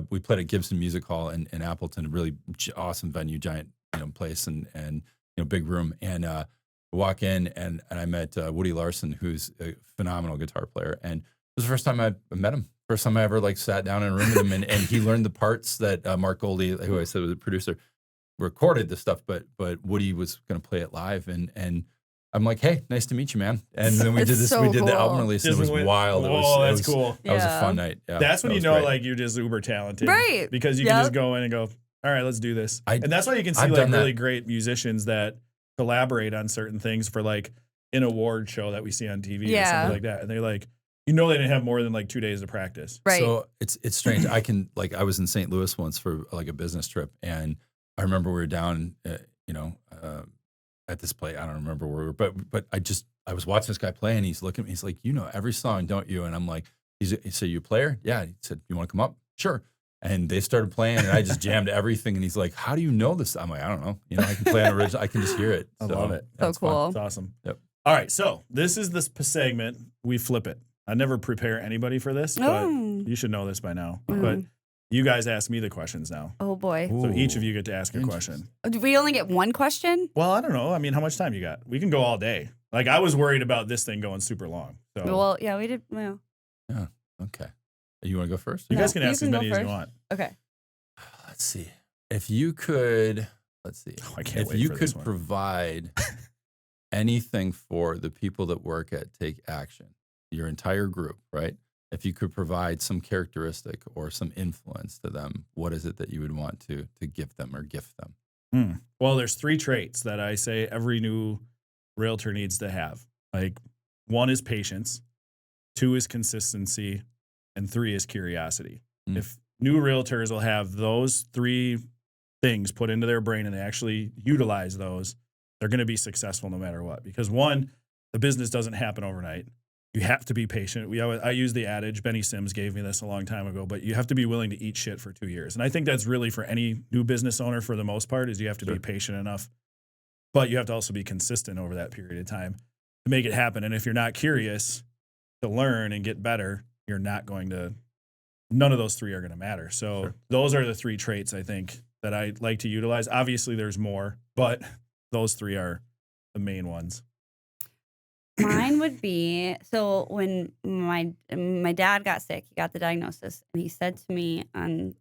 A: we played at Gibson Music Hall in Appleton, a really awesome venue, giant place, and big room. And I walk in and I met Woody Larson, who's a phenomenal guitar player, and it was the first time I met him. First time I ever like sat down in a room with him, and he learned the parts that Mark Goldie, who I said was a producer, recorded the stuff, but Woody was going to play it live, and I'm like, hey, nice to meet you, man. And then we
C: It's
A: did this.
C: so
A: We did the
C: cool.
A: album release, and it was
B: Just went-
A: wild.
B: Whoa,
A: it
B: that's
A: was,
B: cool.
A: That was a
C: Yeah.
A: fun night. Yeah,
B: That's when
A: that
B: you
A: was
B: know,
A: great.
B: like you're just uber talented,
C: Right.
B: Because you
C: Yep.
B: can just go in and go, all right, let's do this. And that's why you can see
A: I've
B: like
A: done that.
B: really great musicians that collaborate on certain things for like an award show that we see on TV or
C: Yeah.
B: something like that. And they're like, they didn't have more than like 2 days of practice.
C: Right.
A: So it's strange. I was in St. Louis once for like a business trip, and I remember we were down, at this place. I don't remember where we were, but I was watching this guy play, and he's looking at me. He's like, you know every song, don't you? And I'm like, he said, you a player? Yeah. He said, you want to come up? Sure. And they started playing, and I just jammed everything. And he's like, how do you know this? I'm like, I don't know. I can play on original. I can just hear it.
B: I love it.
C: So
A: that's fun.
C: cool.
B: It's awesome.
A: Yep.
B: All right. So this is this segment. We flip it. I never prepare anybody for this, but
C: Oh.
B: you should know this by now.
C: Mm.
B: But you guys ask me the questions now.
C: Oh boy.
B: So each of
A: Ooh.
B: you get to ask a question.
C: Do we only get one question?
B: Well, I don't know. I mean, how much time you got? We can go all day. Like I was worried about this thing going super long. So
C: Well, yeah, we did. Well,
A: Yeah. Okay. You want to go first?
B: you
C: No,
B: guys can
C: you
B: ask
C: can
B: as
C: go
B: many as you
C: first.
B: want.
C: okay.
A: Let's see. If you could, let's see.
B: Oh, I can't
A: If
B: wait
A: you
B: for this
A: could
B: one.
A: provide anything for the people that work at Take Action, your entire group, right? If you could provide some characteristic or some influence to them, what is it that you would want to give them or gift them?
B: Well, there's 3 traits that I say every new realtor needs to have. Like 1 is patience, 2 is consistency, and 3 is curiosity.
A: Mm.
B: If new realtors will have those 3 things put into their brain and they actually utilize those, they're going to be successful no matter what. Because 1, the business doesn't happen overnight. You have to be patient. I use the adage, Benny Sims gave me this a long time ago, but you have to be willing to eat shit for 2 years. And I think that's really for any new business owner for the most part, is you have to be patient enough, but you have to also be consistent over that period of time to make it happen. And if you're not curious to learn and get better, you're not going to, none of those 3 are going to matter. So those are the 3 traits I think that I like to utilize. Obviously there's more, but those 3 are the main ones.
C: Mine would be, so when my dad got sick, he got the diagnosis, and he said to me on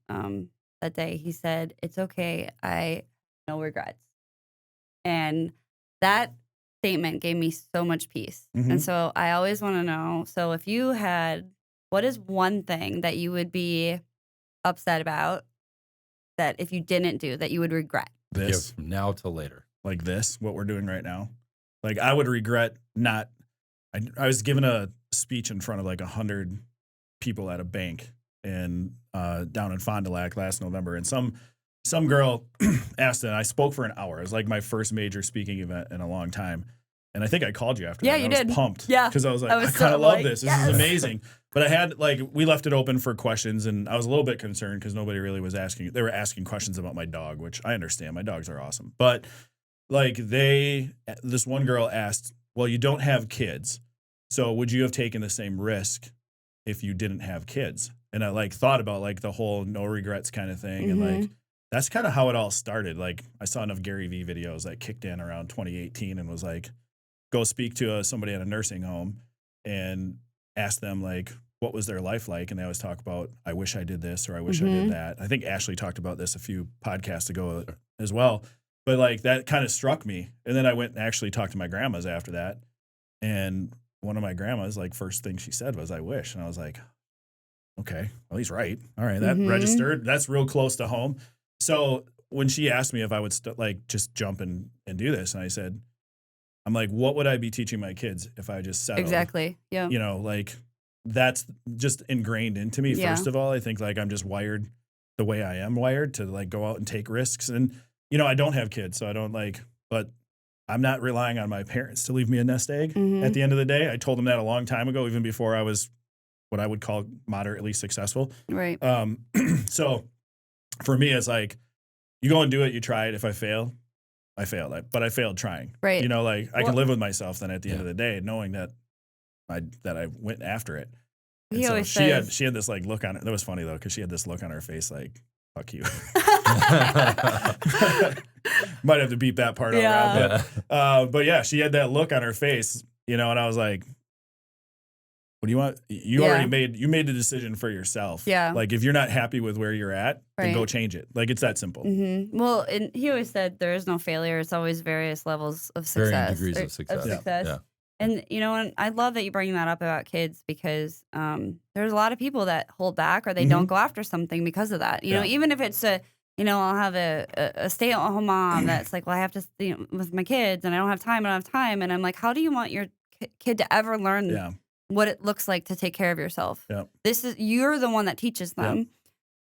C: that day, he said, "It's okay, I have no regrets." And that statement gave me so much peace. And so I always want to know, so if you had, what is one thing that you would be upset about that if you didn't do, that you would regret?
B: This.
A: From now till later.
B: Like this, what we're doing right now. Like I would regret not, I was given a speech in front of like 100 people at a bank down in Fond du Lac last November. And some girl asked it, and I spoke for an hour. It was like my first major speaking event in a long time. And I think I called you after that.
C: You
B: I was
C: did.
B: pumped.
C: Yeah.
B: Because I was like, I kind of love this. This is amazing. But I had, like, we left it open for questions, and I was a little bit concerned because nobody really was asking. They were asking questions about my dog, which I understand. My dogs are awesome. But like this one girl asked, well, you don't have kids, so would you have taken the same risk if you didn't have kids? And I like thought about like the whole no regrets kind of thing. And like, that's kind of how it all started. Like I saw enough Gary Vee videos that kicked in around 2018 and was like, go speak to somebody at a nursing home and ask them like, what was their life like? And they always talk about, I wish I did this, or I wish I did that. I think Ashley talked about this a few podcasts ago as well. But like that kind of struck me. And then I went and actually talked to my grandmas after that. And one of my grandmas, like first thing she said was, I wish. And I was like, okay, well, he's right. All right, that registered. That's real close to home. So when she asked me if I would like just jump and do this, and I said, I'm like, what would I be teaching my kids if I just settled?
C: Exactly. Yeah.
B: You know, like that's just ingrained into me. First of all, I think like I'm just wired the way I am wired to like go out and take risks. And, you know, I don't have kids, so I don't like, but I'm not relying on my parents to leave me a nest egg at the end of the day. I told them that a long time ago, even before I was what I would call moderately successful.
C: Right.
B: So for me, it's like, you go and do it, you try it. If I fail, I failed. But I failed trying.
C: Right.
B: You know, like I can live with myself then at the end of the day, knowing that I went after it. And
C: He
B: so
C: always
B: she
C: says,
B: had this like look on it. That was funny though, because she had this look on her face like, fuck you. Might have to beep that part out. But yeah, she had that look on her face, you know, and I was like, what do you want? You already made the decision for yourself.
C: Yeah.
B: Like if you're not happy with where you're at, then go change it. Like it's that simple.
C: Well, and he always said there is no failure. It's always various levels of success.
A: Varying degrees of success. Yeah.
C: And, you know, and I love that you bring that up about kids because there's a lot of people that hold back or they don't go after something because of that. You know, even if it's I'll have a stay-at-home mom that's like, well, I have to, with my kids and I don't have time. And I'm like, how do you want your kid to ever learn what it looks like to take care of yourself?
B: Yeah.
C: You're the one that teaches them.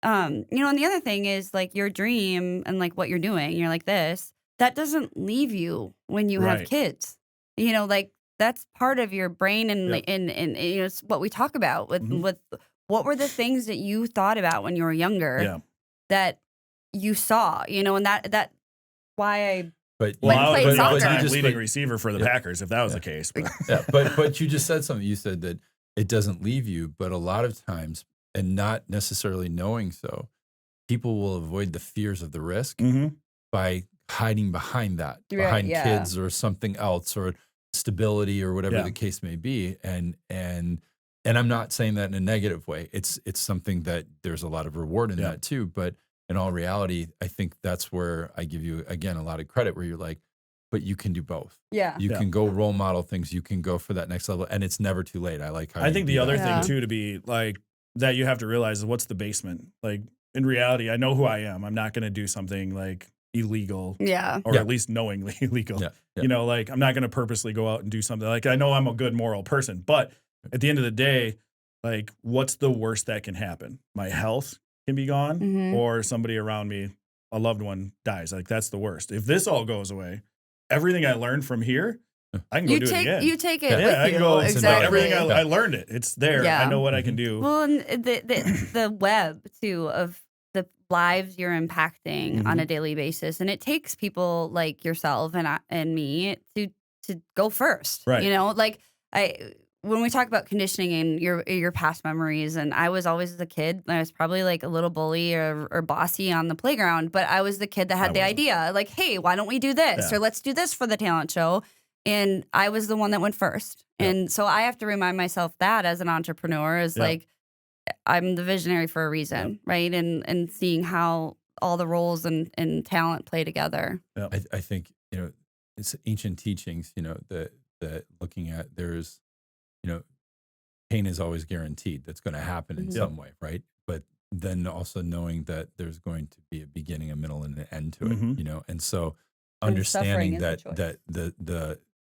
C: And the other thing is like your dream and like what you're doing, you're like this, that doesn't leave you when you have kids, like that's part of your brain and it's what we talk about with what were the things that you thought about when you were younger that you saw, and that's why I played soccer.
B: I was leading receiver for the Packers if that was the case. But.
A: But you just said something. You said that it doesn't leave you, but a lot of times, and not necessarily knowing so, people will avoid the fears of the risk by hiding behind that, behind kids or something else or stability or whatever the case may be. And I'm not saying that in a negative way. It's something that there's a lot of reward in that too. But in all reality, I think that's where I give you, again, a lot of credit where you're like, but you can do both. Yeah. You can go role model things. You can go for that next level. And it's never too late. I like how
B: I think the other thing too, to be like, that you have to realize is what's the basement. Like in reality, I know who I am. I'm not going to do something like illegal or at least knowingly illegal. Like I'm not going to purposely go out and do something like, I know I'm a good moral person, but at the end of the day, like what's the worst that can happen? My health can be gone or somebody around me, a loved one dies. Like that's the worst. If this all goes away, everything I learned from here I can go do it again.
C: You take it
B: Yeah,
C: with
B: I
C: you.
B: can go.
C: Exactly.
B: Everything I learned it. It's there.
C: Yeah.
B: I know what I can do.
C: Well, and the web too of the lives you're impacting on a daily basis, and it takes people like yourself and me to go first.
B: Right.
C: You know, like when we talk about conditioning and your past memories, and I was always as a kid, I was probably like a little bully or bossy on the playground, but I was the kid that had the idea, like, hey, why don't we do this? Or let's do this for the talent show. And I was the one that went first. And so I have to remind myself that as an entrepreneur is like, I'm the visionary for a reason, right? And seeing how all the roles and talent play together.
A: I think, it's ancient teachings, that looking at there's, pain is always guaranteed. That's going to happen in some way, right? But then also knowing that there's going to be a beginning, a middle, and an end to it, and so understanding that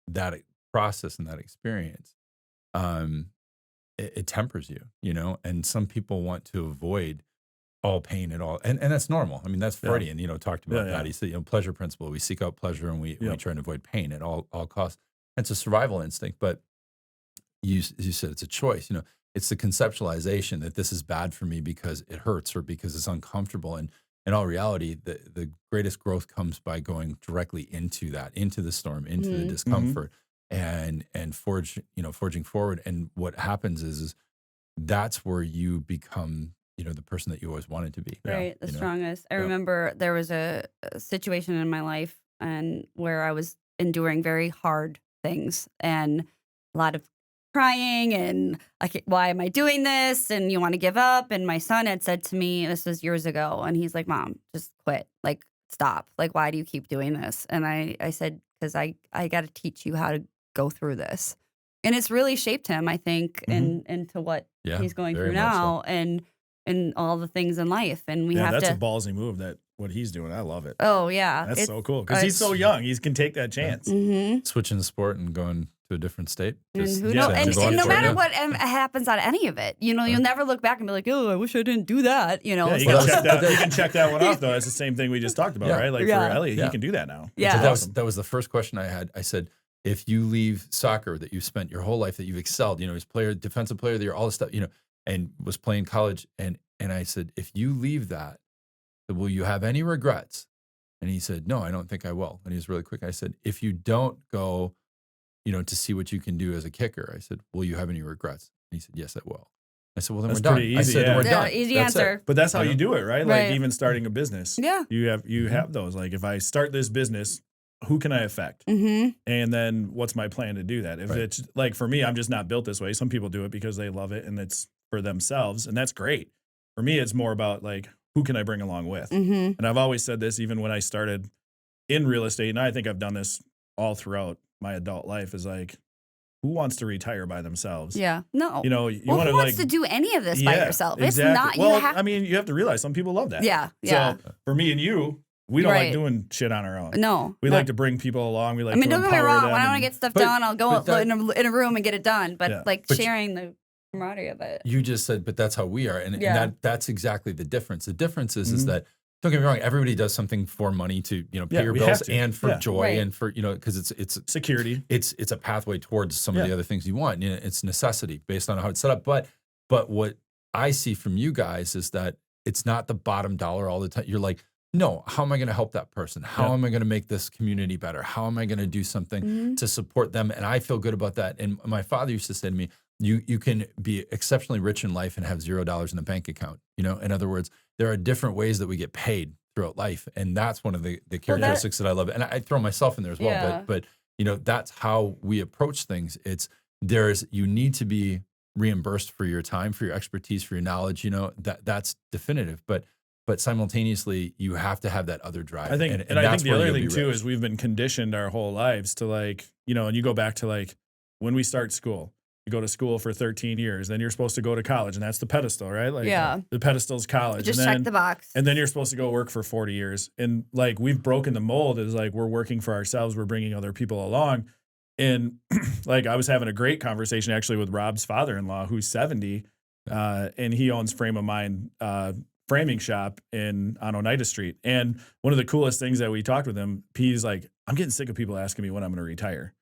A: that process and that experience, it tempers you, and some people want to avoid all pain at all, and that's normal. I mean, that's Freudian, talked about that. He said, pleasure principle. We seek out pleasure, and we try and avoid pain at all costs. It's a survival instinct, but you said it's a choice. It's the conceptualization that this is bad for me because it hurts or because it's uncomfortable. And in all reality, the greatest growth comes by going directly into the storm, into the discomfort, and forging forward. And what happens is that's where you become, the person that you always wanted to be.
C: Right, the strongest. I remember there was a situation in my life and where I was enduring very hard things and a lot of crying and like, why am I doing this? And you want to give up. And my son had said to me, this was years ago, and he's like, Mom, just quit. Like, stop. Like, why do you keep doing this? And I said, because I got to teach you how to go through this. And it's really shaped him, I think, into what he's going through now and all the things in life. And we have
B: that's
C: to.
B: a ballsy move, what he's doing. I love it.
C: Oh, yeah.
B: That's so cool. Because he's so young. He can take that chance.
A: Switching the sport and going to a different state.
C: And who knows? And no matter what happens on any of it, you'll never look back and be like, oh, I wish I didn't do that.
B: Yeah, you can check that one off, though. That's the same thing we just talked about, right? Like for Elliot, he can do that now.
C: Yeah.
A: So that was the first question I had. I said, if you leave soccer that you've spent your whole life, that you've excelled, as defensive player of the year, all this stuff, and was playing college, and I said, if you leave that, will you have any regrets? And he said, no, I don't think I will. And he was really quick. I said, if you don't go, to see what you can do as a kicker, I said, will you have any regrets? And he said, yes, I will. I said, well, then
B: that's
A: we're done.
B: Easy,
A: I said, then we're done.
C: Easy answer.
B: But that's how you do it, right? Like even starting a business.
C: Yeah.
B: You have those. Like if I start this business, who can I affect? And then what's my plan to do that? If it's like for me, I'm just not built this way. Some people do it because they love it and it's for themselves, and that's great. For me, it's more about like, who can I bring along with? And I've always said this, even when I started in real estate, and I think I've done this all throughout my adult life, is like, who wants to retire by themselves?
C: Yeah. No.
B: You
C: who wants to do any of this by yourself?
B: Exactly.
C: It's not.
B: Well, I mean, you have to realize some people love that.
C: Yeah. Yeah.
B: So for me and you, we don't like doing shit on our own.
C: No.
B: We like to bring people along. We like.
C: Don't get me wrong. When I want to get stuff done, I'll go in a room and get it done. But sharing the camaraderie of it.
A: You just said, but that's how we are, and that's exactly the difference. The difference is that, don't get me wrong, everybody does something for money to pay your bills and for joy and for because it's
B: security.
A: It's a pathway towards some of the other things you want. It's necessity based on how it's set up. But what I see from you guys is that it's not the bottom dollar all the time. You're like, no, how am I going to help that person? How am I going to make this community better? How am I going to do something to support them? And I feel good about that. And my father used to say to me, you can be exceptionally rich in life and have $0 in the bank account. In other words, there are different ways that we get paid throughout life. And that's one of the characteristics that I love. And I throw myself in there as well. But that's how we approach things. You need to be reimbursed for your time, for your expertise, for your knowledge, that's definitive. But simultaneously, you have to have that other drive.
B: I think, and I think the other thing too is we've been conditioned our whole lives to like, and you go back to like when we start school, you go to school for 13 years, then you're supposed to go to college, and that's the pedestal, right? Like the pedestal's college.
C: Just check the box.
B: And then you're supposed to go work for 40 years. And like we've broken the mold is like we're working for ourselves, we're bringing other people along. And like I was having a great conversation actually with Rob's father-in-law, who's 70, and he owns Frame of Mind framing shop on Oneida Street. And one of the coolest things that we talked with him, he's like, I'm getting sick of people asking me when I'm going to retire.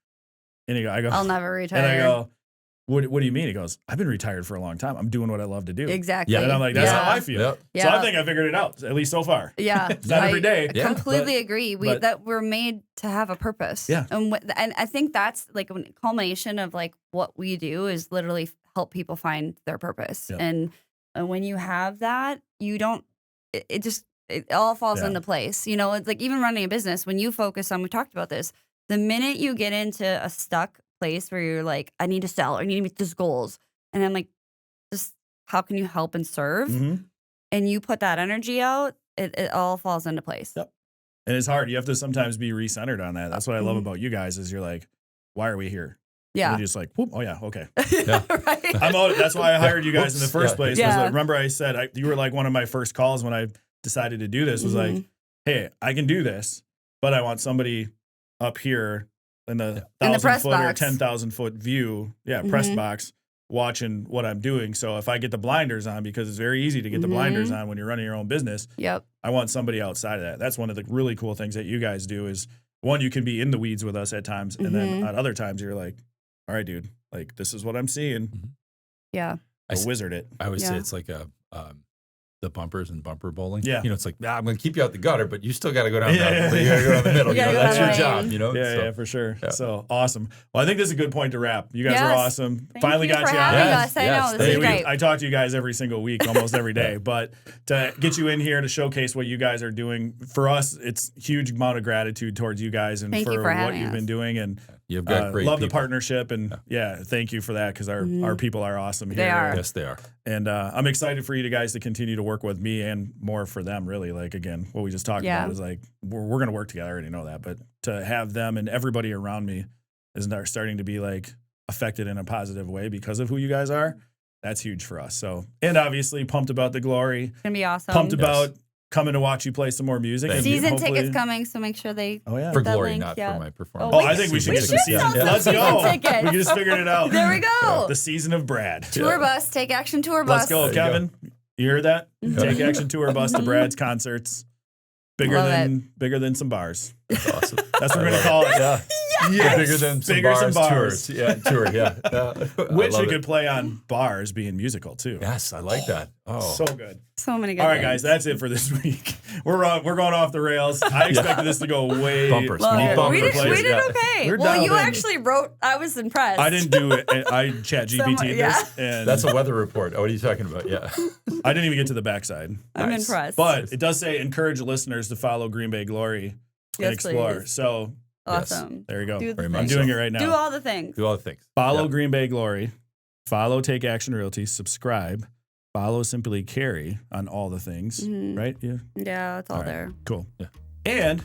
B: And I go,
C: I'll never retire.
B: And I go, what do you mean? He goes, I've been retired for a long time. I'm doing what I love to do.
C: Exactly.
B: Yeah. And I'm like, that's how I feel.
A: Yep.
B: So I think I figured it out, at least so far.
C: Yeah.
B: It's not every day.
C: I completely agree. That we're made to have a purpose.
B: Yeah.
C: And I think that's like a culmination of like what we do is literally help people find their purpose.
B: Yep.
C: And when you have that, you don't, it all falls into place. You know, it's like even running a business, when you focus on, we talked about this, the minute you get into a stuck place where you're like, I need to sell, or I need to meet these goals. And I'm like, just how can you help and serve?
B: Mm-hmm.
C: And you put that energy out, it all falls into place.
B: Yep. And it's hard. You have to sometimes be recentered on that. That's what I love about you guys is you're like, why are we here?
C: Yeah.
B: And you're just like, whoop, oh yeah, okay.
C: Yeah. Right.
B: That's why I hired you guys in the first place.
C: Yeah.
B: Was like, remember I said, you were like one of my first calls when I decided to do this was like, hey, I can do this, but I want somebody up here in the 1,000-foot or 10,000-foot view, press box, watching what I'm doing. So if I get the blinders on, because it's very easy to get the blinders on when you're running your own business, I want somebody outside of that. That's one of the really cool things that you guys do is, one, you can be in the weeds with us at times, and then at other times you're like, all right, dude, like this is what I'm seeing.
C: Yeah.
B: Wizard it.
A: I would say it's like the bumpers and bumper bowling.
B: Yeah.
A: You know, it's like, I'm going to keep you out the gutter, but you still got to go down that. You got to go down the middle. That's your job, you know?
B: Yeah, for sure. Yeah. So awesome. Well, I think this is a good point to wrap. You guys are awesome.
C: Thank
B: Finally
C: you
B: got
C: for
B: you on.
C: having us. I know. This is great.
B: I talk to you guys every single week, almost every day. But to get you in here to showcase what you guys are doing, for us, it's huge amount of gratitude towards you guys and for what you've been doing. And
A: you've got great
B: love
A: people.
B: The partnership. And thank you for that because our people are awesome here.
C: They are.
A: Yes, they are.
B: And I'm excited for you guys to continue to work with me and more for them, really. Like, again, what we just talked about is like, we're going to work together. I already know that. But to have them and everybody around me is starting to be like affected in a positive way because of who you guys are, that's huge for us. So, and obviously pumped about the glory.
C: It's going to be awesome.
B: Pumped about coming to watch you play some more music.
C: Season tickets coming, so make sure they
A: for glory, not for my performance.
B: I think we should get some season. Let's go. We just figured it out.
C: There we go.
B: The season of Brad.
C: Tour bus, Take Action Tour Bus.
B: Let's go, Kevin. You heard that? Take Action Tour Bus to Brad's concerts. Bigger than some bars.
A: That's awesome.
B: That's what we're gonna call it. Yeah.
A: Yes. Bigger than some bars. Tours. Yeah, tour. Yeah.
B: Which you could play on bars being musical too.
A: Yes, I like that. Oh,
B: so good.
C: So many good.
B: All right, guys, that's it for this week. We're going off the rails. I expected this to go way
A: bumpers.
C: We did okay. Well, you actually wrote. I was impressed.
B: I didn't do it. I chat GPT this, and
A: that's a weather report. Oh, what are you talking about? Yeah.
B: I didn't even get to the backside.
C: I'm impressed.
B: But it does say encourage listeners to follow Green Bay Glory and explore.
C: Please.
B: So
C: awesome.
B: There you go.
A: I'm
B: doing it right now.
C: Do all the things.
B: Follow Green Bay Glory. Follow Take Action Realty. Subscribe. Follow Simply Kerry on all the things. Right? Yeah.
C: Yeah, it's all there.
B: Cool. Yeah. And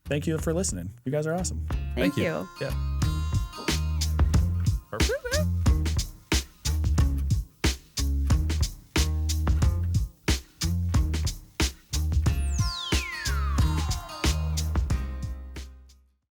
B: thank you for listening. You guys are awesome.
C: Thank you.
A: Yeah. Perfect.